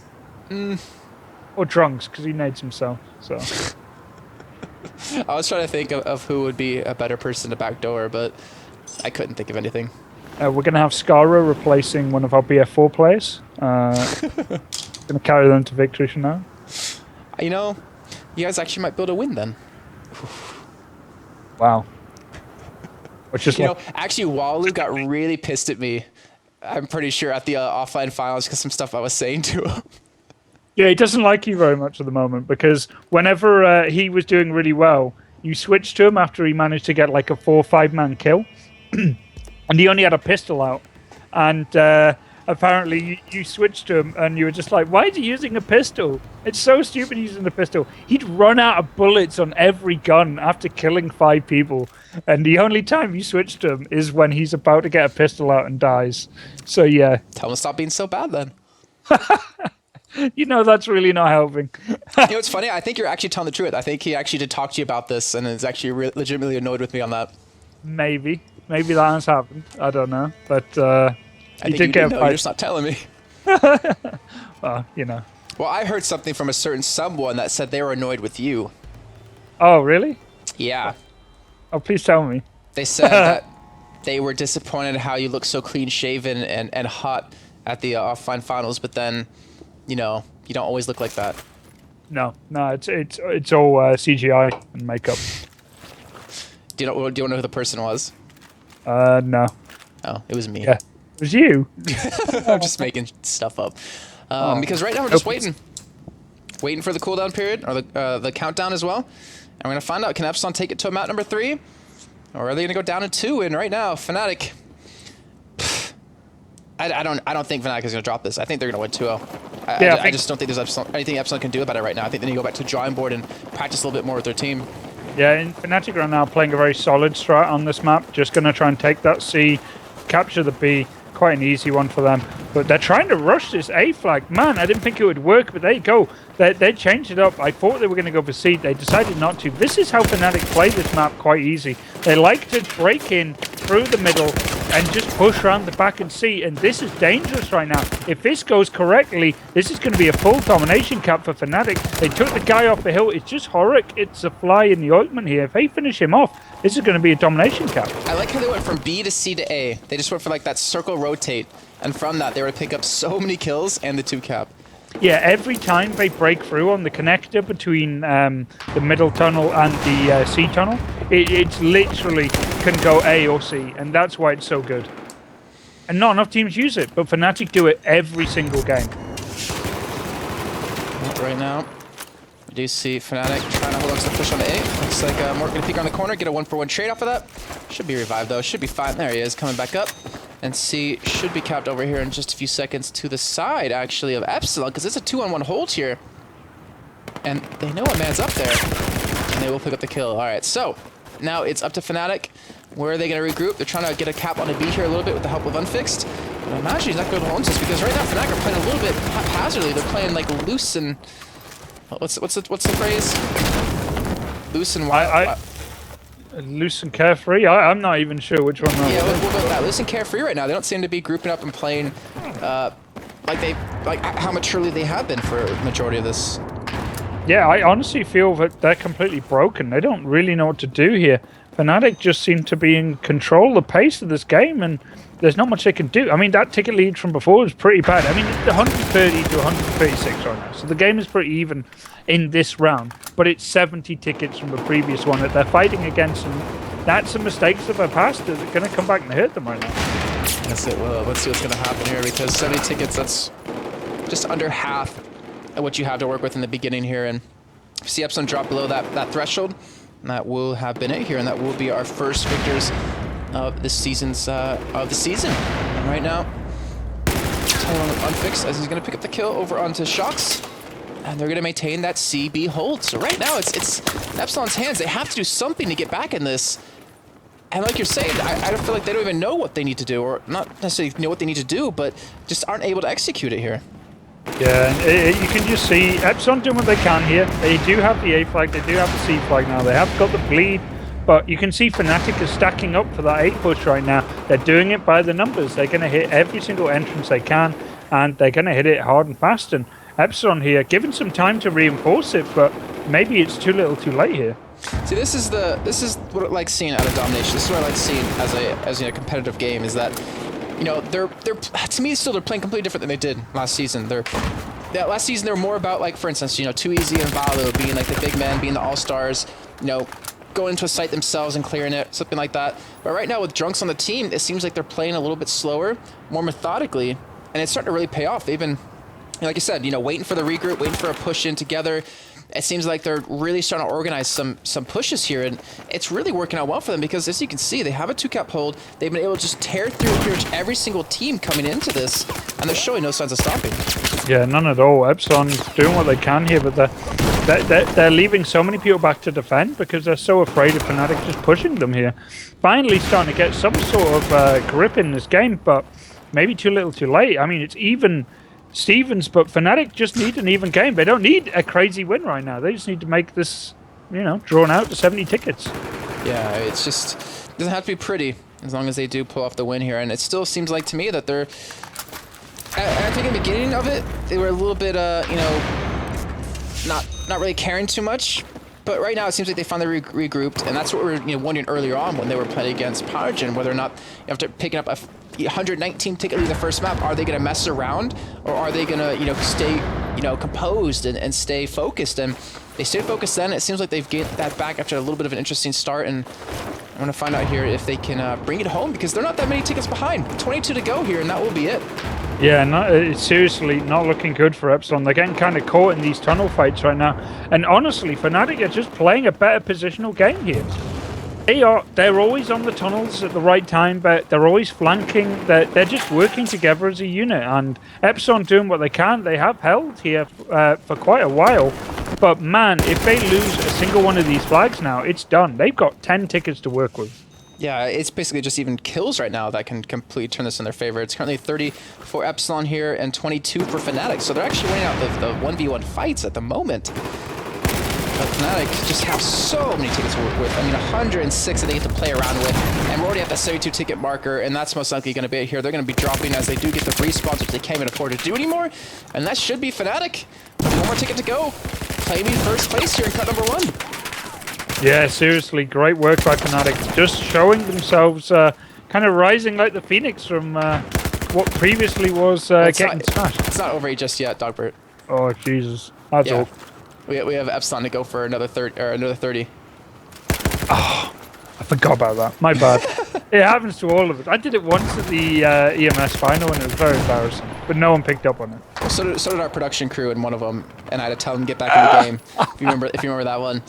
Or Drunks, because he nades himself, so... I was trying to think of who would be a better person to backdoor, but I couldn't think of anything. We're going to have Skara replacing one of our BF4 players. Going to carry them to victory for now. You know, you guys actually might build a win then. Wow. Which is actually, Walu got really pissed at me, I'm pretty sure, at the offline finals because some stuff I was saying to him. Yeah, he doesn't like you very much at the moment because whenever he was doing really well, you switched to him after he managed to get like a 4 or 5 man kill. and he only had a pistol out, and apparently you switched to him, and you were just like, "Why is he using a pistol? It's so stupid using a pistol." He'd run out of bullets on every gun after killing 5 people, and the only time you switch to him is when he's about to get a pistol out and dies. So yeah, Tell him to stop being so bad then. that's really not helping. It's funny. I think you're actually telling the truth. I think he actually did talk to you about this and is actually legitimately annoyed with me on that. Maybe that has happened. I don't know, but I he think did you get did a know. fight. You're just not telling me. Well, Well, I heard something from a certain someone that said they were annoyed with you. Oh, really? Yeah. Oh, please tell me. They said that they were disappointed how you look so clean shaven and hot at the offline finals, but then, you don't always look like that. No, it's all CGI and makeup. Do you know who the person was? No. Oh, it was me. Yeah, it was you. I'm just making stuff up. Because right now we're just waiting for the cooldown period, or the countdown as well. And we're going to find out, can Epsilon take it to a map number 3? Or are they going to go down to 2? And right now, Fnatic... I don't think Fnatic is going to drop this. I think they're going to win 2-0. I just don't think there's anything Epsilon can do about it right now. I think they need to go back to the drawing board and practice a little bit more with their team. Yeah, and Fnatic right now playing a very solid strat on this map. Just going to try and take that C, capture the B. Quite an easy one for them. But they're trying to rush this A flag. Man, I didn't think it would work, but there you go. They changed it up. I thought they were going to go for C. They decided not to. This is how Fnatic play this map quite easy. They like to break in through the middle and just push around the back and C. And this is dangerous right now. If this goes correctly, this is going to be a full domination cap for Fnatic. They took the guy off the hill. It's just Horik. It's a fly in the ointment here. If they finish him off, this is going to be a domination cap. I like how they went from B to C to A. They just went for like that circle rotate. And from that, they were to pick up so many kills and the 2 cap. Yeah, every time they break through on the connector between the middle tunnel and the C tunnel, it's literally can go A or C, and that's why it's so good. And not enough teams use it, but Fnatic do it every single game. Right now, we do see Fnatic trying to hold on to the push on A. Looks like Mork going to peek around the corner, get a 1-for-1 trade off of that. Should be revived though, should be fine. There he is, coming back up. And C should be capped over here in just a few seconds to the side, actually, of Epsilon, because it's a 2-on-1 hold here. And they know a man's up there, and they will pick up the kill. All right, so now it's up to Fnatic. Where are they going to regroup? They're trying to get a cap on a B here a little bit with the help of Unfixed. But I imagine he's not going to hold this, because right now Fnatic are playing a little bit haphazardly. They're playing like loose and... What's the phrase? Loose and wild. Loose and carefree? I'm not even sure which one that Yeah, we'll go with that. Loose and carefree right now. They don't seem to be grouping up and playing like how maturely they have been for the majority of this. Yeah, I honestly feel that they're completely broken. They don't really know what to do here. Fnatic just seem to be in control of the pace of this game, and there's not much they can do. I mean, that ticket lead from before was pretty bad. I mean, it's 130 to 136 right now, so the game is pretty even in this round, but it's 70 tickets from the previous one that they're fighting against, and that's some mistakes of their past that are going to come back and hurt them right now. Yes, it will. Let's see what's going to happen here, because 70 tickets, that's just under half of what you have to work with in the beginning here, and if you see Epsilon drop below that threshold, that will have been it here, and that will be our first victors of the season. And right now, Unfixed as he's going to pick up the kill over onto Shocks, and they're going to maintain that CB hold. So right now, it's in Epsilon's hands. They have to do something to get back in this. And like you're saying, I don't feel like they don't even know what they need to do, or not necessarily know what they need to do, but just aren't able to execute it here. Yeah, and you can just see Epsilon doing what they can here. They do have the A flag, they do have the C flag now. They have got the bleed, but you can see Fnatic is stacking up for that A push right now. They're doing it by the numbers. They're going to hit every single entrance they can, and they're going to hit it hard and fast. And Epsilon here, given some time to reinforce it, but maybe it's too little too late here. See, this is what I like seeing out of Domination. This is what I like seeing as a competitive game, is that, you know, they're to me still they're playing completely different than they did last season. Last season they're more about, like, for instance, you know, Too Easy and Valo being like the big men, being the all-stars, you know, going into a site themselves and clearing it, something like that. But right now with Drunks on the team, it seems like they're playing a little bit slower, more methodically, and it's starting to really pay off. They've been, like I said, you know, waiting for the regroup, waiting for a push in together. it seems like they're really starting to organize some pushes here, and it's really working out well for them because, as you can see, they have a 2-cap hold. They've been able to just tear through pretty much every single team coming into this, and they're showing no signs of stopping. Yeah, none at all. Epsilon's doing what they can here, but they're leaving so many people back to defend because they're so afraid of Fnatic just pushing them here. Finally starting to get some sort of grip in this game, but maybe too little too late. I mean, it's even Stevens, but Fnatic just need an even game. They don't need a crazy win right now. They just need to make this, drawn out to 70 tickets. Yeah, it's just doesn't have to be pretty as long as they do pull off the win here. And it still seems like to me that they're, I think in the beginning of it, they were a little bit, not really caring too much. But right now, it seems like they finally regrouped, and that's what we were wondering earlier on when they were playing against PowerGen, whether or not after picking up a 119 ticket lead the first map, are they going to mess around, or are they going to stay composed and stay focused? And they stayed focused then. It seems like they've gained that back after a little bit of an interesting start, and I'm going to find out here if they can bring it home because they're not that many tickets behind. 22 to go here, and that will be it. Yeah, it's seriously not looking good for Epsilon. They're getting kind of caught in these tunnel fights right now. And honestly, Fnatic are just playing a better positional game here. They're always on the tunnels at the right time, but they're always flanking. They're just working together as a unit. And Epsilon doing what they can. They have held here for quite a while. But man, if they lose a single one of these flags now, it's done. They've got 10 tickets to work with. Yeah, it's basically just even kills right now that can completely turn this in their favor. It's currently 30 for Epsilon here and 22 for Fnatic. So they're actually winning out the 1v1 fights at the moment. But Fnatic just have so many tickets to work with. I mean, 106 that they get to play around with. And we're already at the 72 ticket marker, and that's most likely going to be it here. They're going to be dropping as they do get the respawns, which they can't even afford to do anymore. And that should be Fnatic. One more ticket to go. Claiming first place here in cut number 1. Yeah, seriously, great work by Fnatic. Just showing themselves kind of rising like the Phoenix from what previously was getting smashed. It's not over just yet, Dogbert. Oh, Jesus. That's all. We have Epsilon to go for another 30. Oh, I forgot about that. My bad. It happens to all of us. I did it once at the EMS final, and it was very embarrassing. But no one picked up on it. Well, so did our production crew in one of them, and I had to tell them to get back in the game. If you remember that one.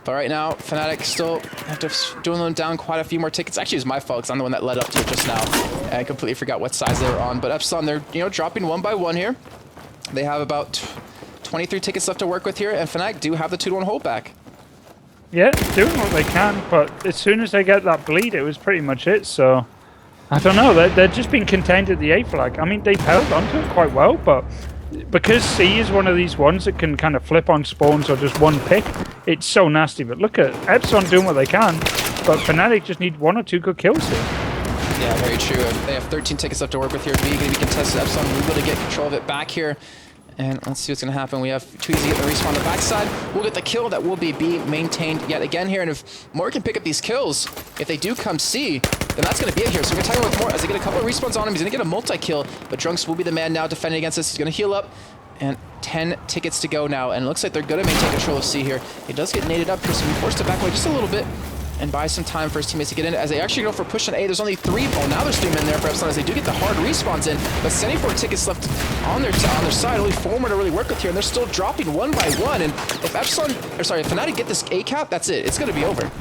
But right now, Fnatic still have to doing them down quite a few more tickets. Actually, it was my fault because I'm the one that led up to it just now. And I completely forgot what size they were on. But Epsilon, they're dropping one by one here. They have about 23 tickets left to work with here, and Fnatic do have the 2-1 hold back. Yeah, doing what they can, but as soon as they get that bleed, it was pretty much it. So I don't know. They're just being contained at the A flag. I mean, they've held onto it quite well, but because C is one of these ones that can kind of flip on spawns or just one pick, it's so nasty. But look at Epsilon doing what they can, but Fnatic just need 1 or 2 good kills here. Yeah, very true. They have 13 tickets left to work with here. B going to be contested. Epsilon will be able to get control of it back here. And let's see what's going to happen. We have too easy to get the respawn on the backside. We'll get the kill. That will be B maintained yet again here. And if Moore can pick up these kills, if they do come C, then that's going to be it here. So we're going to talk about Moore as they get a couple of respawns on him. He's going to get a multi-kill, but Drunks will be the man now defending against this. He's going to heal up. And 10 tickets to go now. And it looks like they're going to maintain control of C here. He does get naded up here, so we forced to back away just a little bit and buy some time for his teammates to get in. As they actually go for push on A, there's only 3. Oh, now there's 3 men there for Epsilon as they do get the hard respawns in. But 74 tickets left on their side. Only 4 more to really work with here, and they're still dropping one by one. And if Fnatic get this A cap, that's it. It's going to be over.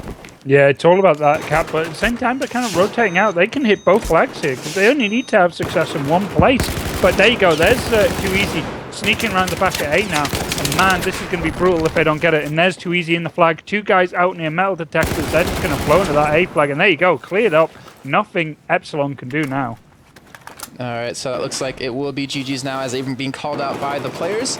Yeah, it's all about that cap, but at the same time, they're kind of rotating out. They can hit both flags here because they only need to have success in one place. But there you go. There's too easy. Sneaking around the back at A now. And man, this is going to be brutal if they don't get it. And there's too easy in the flag. 2 guys out near metal detectors. They're just going to flow into that A flag. And there you go. Cleared up. Nothing Epsilon can do now. All right, so it looks like it will be GG's now as they've been called out by the players.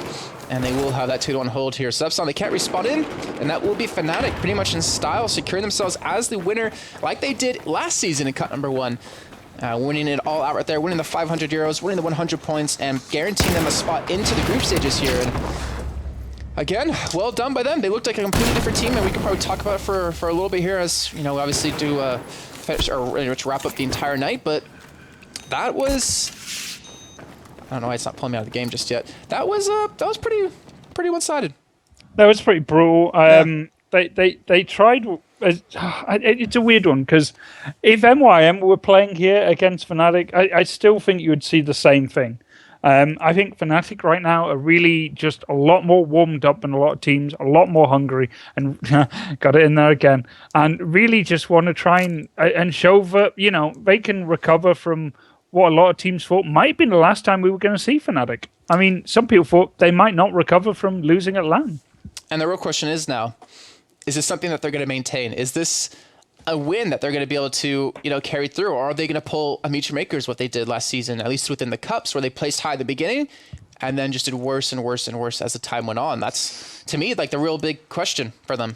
And they will have that 2-1 hold here. So Epsilon, they can't respawn in. And that will be Fnatic pretty much in style, securing themselves as the winner like they did last season in cut number 1. Winning it all out right there, winning the 500 euros, winning the 100 points, and guaranteeing them a spot into the group stages here. And again, well done by them. They looked like a completely different team, and we could probably talk about it for a little bit here as, obviously do wrap up the entire night. But that was, I don't know why it's not pulling me out of the game just yet. That was pretty one-sided. That was pretty brutal. Yeah. They tried. It's a weird one because if MYM were playing here against Fnatic, I still think you would see the same thing. I think Fnatic right now are really just a lot more warmed up than a lot of teams, a lot more hungry, and got it in there again, and really just want to try and show that, they can recover from what a lot of teams thought might have been the last time we were going to see Fnatic. I mean, some people thought they might not recover from losing at LAN. And the real question is now, is this something that they're going to maintain? Is this a win that they're going to be able to, carry through? Or are they going to pull a Meet Your Makers, what they did last season, at least within the cups, where they placed high at the beginning and then just did worse and worse and worse as the time went on? That's, to me, like the real big question for them.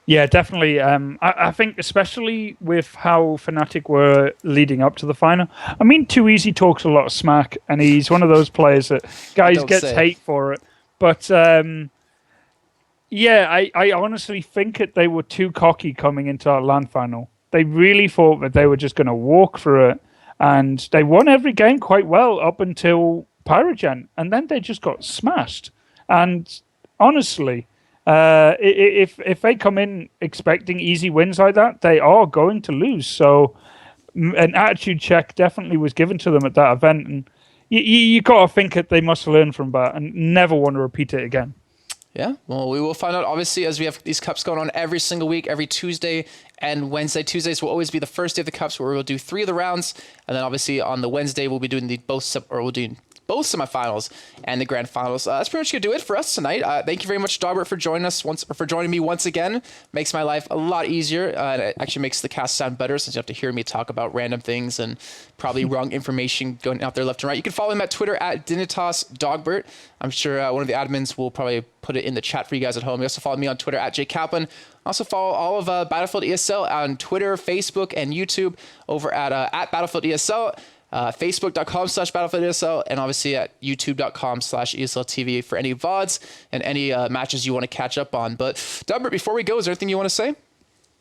Yeah, definitely. I think especially with how Fnatic were leading up to the final. I mean, Too Easy talks a lot of smack, and he's one of those players that gets hate for it. But yeah, I honestly think that they were too cocky coming into our LAN final. They really thought that they were just going to walk through it, and they won every game quite well up until Pyrogen, and then they just got smashed. And honestly, if they come in expecting easy wins like that, they are going to lose. So an attitude check definitely was given to them at that event, and you got to think that they must learn from that and never want to repeat it again. Yeah, well, we will find out, obviously, as we have these cups going on every single week, every Tuesday and Wednesday. Tuesdays will always be the first day of the cups, where we'll do 3 of the rounds, and then obviously on the Wednesday we'll be doing both semifinals and the grand finals. That's pretty much gonna do it for us tonight. Thank you very much, Dogbert, for joining me once again. Makes my life a lot easier. It actually makes the cast sound better, since you have to hear me talk about random things and probably wrong information going out there left and right. You can follow him at Twitter at DinitasDogbert. I'm sure one of the admins will probably put it in the chat for you guys at home. You also follow me on Twitter at JKaplan. Also follow all of Battlefield ESL on Twitter, Facebook, and YouTube over at Battlefield ESL. Facebook.com/Battlefield ESL, and obviously at YouTube.com/ESL TV for any VODs and any matches you want to catch up on. But Dogbert, before we go, is there anything you want to say?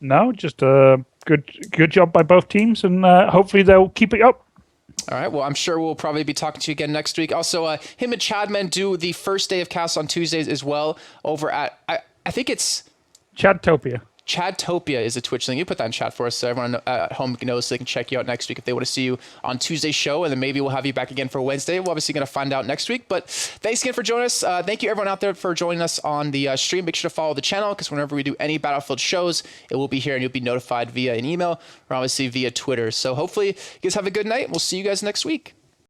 No, just a good job by both teams, and hopefully they'll keep it up. All right. Well, I'm sure we'll probably be talking to you again next week. Also, him and Chadman do the first day of cast on Tuesdays as well over at, I think it's Chadtopia. Chadtopia is a Twitch thing. You put that in chat for us so everyone at home knows, so they can check you out next week if they want to see you on Tuesday's show, and then maybe we'll have you back again for Wednesday. We're obviously going to find out next week, but thanks again for joining us. Thank you everyone out there for joining us on the stream. Make sure to follow the channel, because whenever we do any Battlefield shows, it will be here and you'll be notified via an email or obviously via Twitter. So hopefully you guys have a good night. We'll see you guys next week.